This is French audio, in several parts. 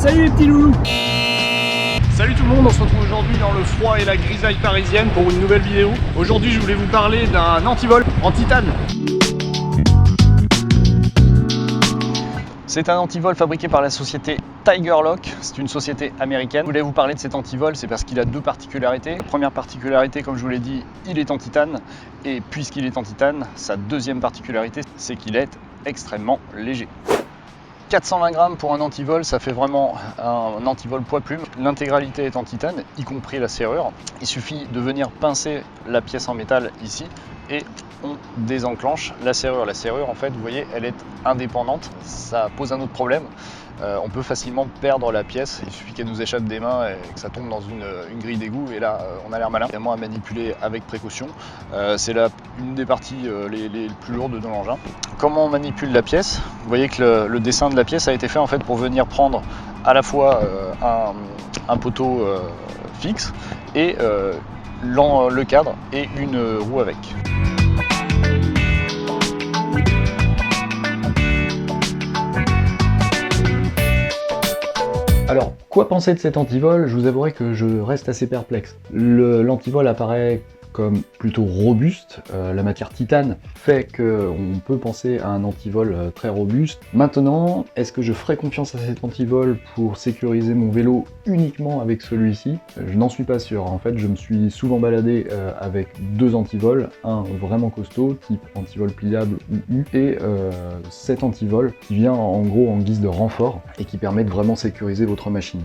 Salut les petits loulous. Salut tout le monde, on se retrouve aujourd'hui dans le froid et la grisaille parisienne pour une nouvelle vidéo. Aujourd'hui je voulais vous parler d'un antivol en titane. C'est un antivol fabriqué par la société Tiger Lock, c'est une société américaine. Je voulais vous parler de cet antivol, c'est parce qu'il a deux particularités. La première particularité, comme je vous l'ai dit, il est en titane. Et puisqu'il est en titane, sa deuxième particularité, c'est qu'il est extrêmement léger. 420 grammes pour un antivol, ça fait vraiment un antivol poids plume. L'intégralité est en titane, y compris la serrure. Il suffit de venir pincer la pièce en métal ici et on désenclenche la serrure. La serrure, en fait, vous voyez, elle est indépendante. Ça pose un autre problème. On peut facilement perdre la pièce. Il suffit qu'elle nous échappe des mains et que ça tombe dans une grille d'égout. Et là, on a l'air malin. Évidemment, à manipuler avec précaution. C'est une des parties les plus lourdes de l'engin. Comment on manipule la pièce? Vous voyez que le dessin de la pièce a été fait en fait pour venir prendre à la fois un poteau fixe et le cadre et une roue avec. Alors, quoi penser de cet antivol? Je vous avouerai que je reste assez perplexe. L'antivol apparaît comme plutôt robuste, la matière titane fait qu'on peut penser à un antivol très robuste. Maintenant, est-ce que je ferai confiance à cet antivol pour sécuriser mon vélo uniquement avec celui-ci? Je n'en suis pas sûr. En fait, je me suis souvent baladé avec deux antivols, un vraiment costaud, type antivol pliable ou U, et cet antivol qui vient en gros en guise de renfort et qui permet de vraiment sécuriser votre machine.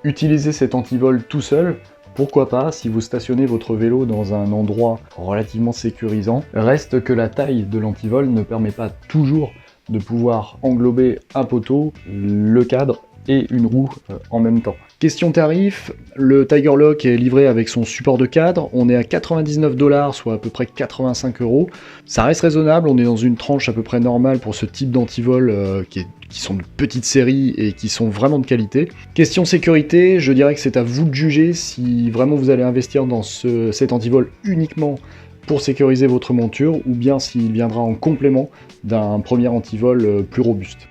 Utiliser cet antivol tout seul, pourquoi pas si vous stationnez votre vélo dans un endroit relativement sécurisant. Reste que la taille de l'antivol ne permet pas toujours de pouvoir englober un poteau, le cadre et une roue en même temps. Question tarif, le Tiger Lock est livré avec son support de cadre, on est à 99 $, soit à peu près 85 €. Ça reste raisonnable, on est dans une tranche à peu près normale pour ce type d'antivol qui sont de petites séries et qui sont vraiment de qualité. Question sécurité, je dirais que c'est à vous de juger si vraiment vous allez investir dans cet antivol uniquement pour sécuriser votre monture ou bien s'il viendra en complément d'un premier antivol plus robuste.